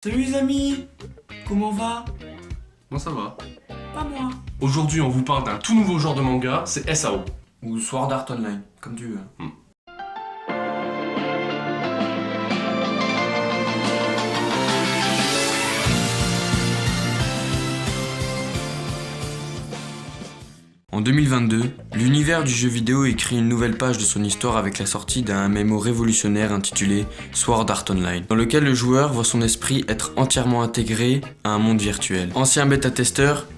Salut les amis, comment va? Moi ça va. Pas moi. Aujourd'hui on vous parle d'un tout nouveau genre de manga, c'est SAO. Ou Sword Art Online, comme tu veux. En 2022, l'univers du jeu vidéo écrit une nouvelle page de son histoire avec la sortie d'un MMO révolutionnaire intitulé Sword Art Online, dans lequel le joueur voit son esprit être entièrement intégré à un monde virtuel. Ancien bêta-testeur,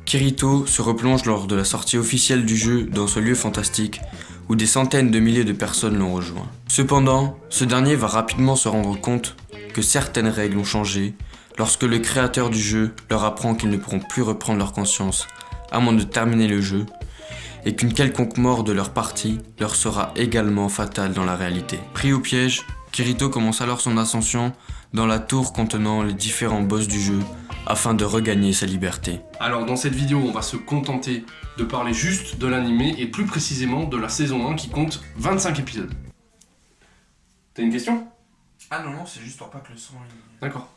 Kirito se replonge lors de la sortie officielle du jeu dans ce lieu fantastique où des centaines de milliers de personnes l'ont rejoint. Cependant, ce dernier va rapidement se rendre compte que certaines règles ont changé lorsque le créateur du jeu leur apprend qu'ils ne pourront plus reprendre leur conscience à moins de terminer le jeu, et qu'une quelconque mort de leur partie leur sera également fatale dans la réalité. Pris au piège, Kirito commence alors son ascension dans la tour contenant les différents boss du jeu afin de regagner sa liberté. Alors dans cette vidéo on va se contenter de parler juste de l'animé et plus précisément de la saison 1 qui compte 25 épisodes. T'as une question? Ah non, c'est juste pour pas que le son... D'accord.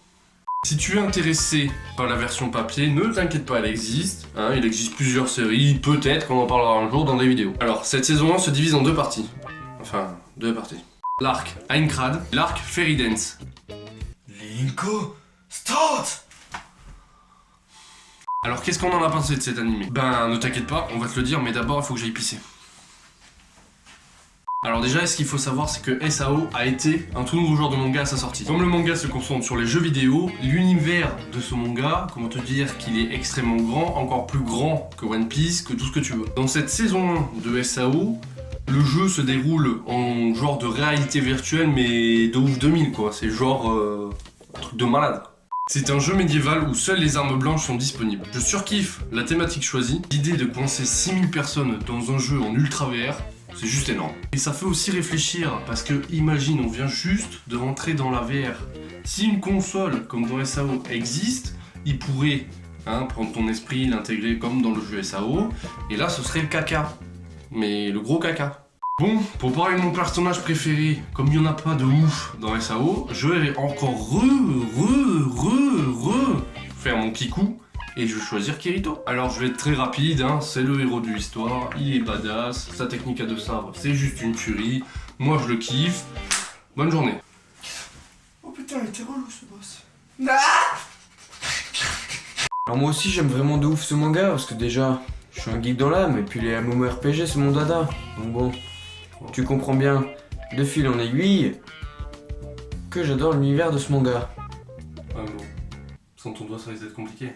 Si tu es intéressé par la version papier, ne t'inquiète pas, elle existe. Il existe plusieurs séries, peut-être qu'on en parlera un jour dans des vidéos. Alors, cette saison 1 se divise en deux parties. Enfin, deux parties. L'arc Aincrad, l'arc Fairy Dance. Linko, start! Alors, qu'est-ce qu'on en a pensé de cet animé? Ben, ne t'inquiète pas, on va te le dire, mais d'abord, il faut que j'aille pisser. Alors déjà, ce qu'il faut savoir, c'est que SAO a été un tout nouveau genre de manga à sa sortie. Comme le manga se concentre sur les jeux vidéo, l'univers de ce manga, comment te dire qu'il est extrêmement grand, encore plus grand que One Piece, que tout ce que tu veux. Dans cette saison 1 de SAO, le jeu se déroule en genre de réalité virtuelle, mais de ouf 2000 quoi, c'est genre un truc de malade. C'est un jeu médiéval où seules les armes blanches sont disponibles. Je surkiffe la thématique choisie, l'idée de coincer 6000 personnes dans un jeu en ultra VR, c'est juste énorme. Et ça fait aussi réfléchir, parce que imagine, on vient juste de rentrer dans la VR. Si une console comme dans SAO existe, il pourrait prendre ton esprit, l'intégrer comme dans le jeu SAO, et là ce serait le caca. Mais le gros caca. Bon, pour parler de mon personnage préféré, comme il n'y en a pas de ouf dans SAO, je vais encore faire mon kikou. Et je vais choisir Kirito. Alors je vais être très rapide, c'est le héros de l'histoire, il est badass, sa technique à deux sabres c'est juste une tuerie, moi je le kiffe, bonne journée. Oh putain, il était relou ce boss. Alors moi aussi j'aime vraiment de ouf ce manga parce que déjà, je suis un geek dans l'âme et puis les MMORPG c'est mon dada. Donc bon, tu comprends bien, de fil en aiguille, que j'adore l'univers de ce manga. Ah bon, sans ton doigt ça risque d'être compliqué.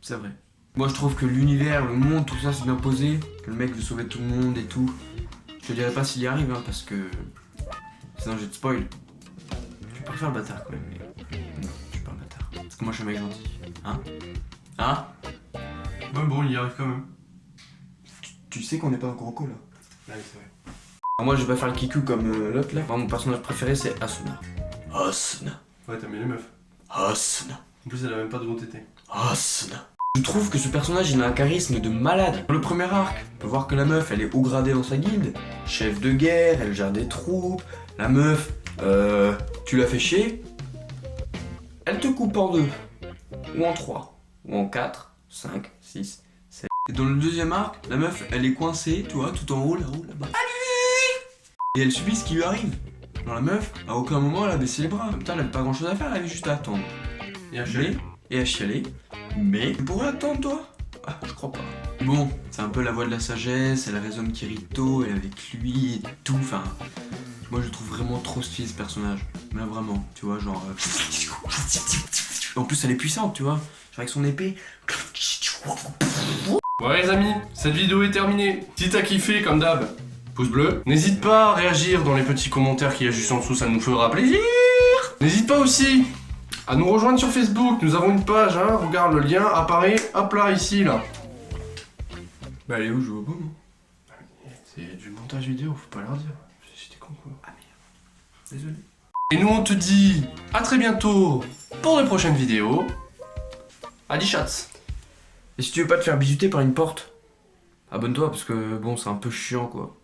C'est vrai. Moi je trouve que l'univers, le monde, tout ça c'est bien posé, que le mec veut sauver tout le monde et tout. Je te dirai pas s'il y arrive parce que sinon j'ai de spoil. Je préfère le bâtard quand même, mais non, je suis pas un bâtard. Parce que moi je suis un mec gentil. Hein? Ouais bon, il y arrive quand même. Tu sais qu'on n'est pas en Kuroko là. Ouais, c'est vrai. Alors moi je vais pas faire le kiku comme l'autre là. Moi mon personnage préféré c'est Asuna. Asuna. Ouais, t'as mis les meufs. Asuna. En plus elle a même pas de gros tétés. Asuna. Je trouve que ce personnage il a un charisme de malade. Dans le premier arc, on peut voir que la meuf elle est haut gradée dans sa guilde, chef de guerre, elle gère des troupes. La meuf, tu la fais chier, elle te coupe en deux, ou en trois, ou en 4, 5, 6, 7. Et dans le deuxième arc, la meuf elle est coincée, tu vois, tout en haut, là-haut, là-bas. Et elle subit ce qui lui arrive. Dans la meuf, à aucun moment elle a baissé les bras. En même temps, elle avait pas grand chose à faire, elle avait juste à attendre. Et à chialer. Et à chialer. Mais tu pourrais attendre toi? Ah, je crois pas. Bon, c'est un peu la voix de la sagesse, elle raisonne Kirito, elle est avec lui et tout, enfin... Moi je trouve vraiment trop stylé ce personnage. Mais vraiment, tu vois, genre... En plus elle est puissante, tu vois. Genre avec son épée... Ouais les amis, cette vidéo est terminée. Si t'as kiffé comme d'hab, pouce bleu. N'hésite pas à réagir dans les petits commentaires qu'il y a juste en dessous, ça nous fera plaisir. N'hésite pas aussi à nous rejoindre sur Facebook, nous avons une page, regarde le lien apparaît, hop là, ici, là. Bah elle est où, je vois pas moi. C'est du montage vidéo, faut pas leur dire. J'étais con quoi. Ah merde. Désolé. Et nous on te dit à très bientôt pour de prochaines vidéos. Adi chats. Et si tu veux pas te faire bisuter par une porte, abonne-toi parce que bon c'est un peu chiant quoi.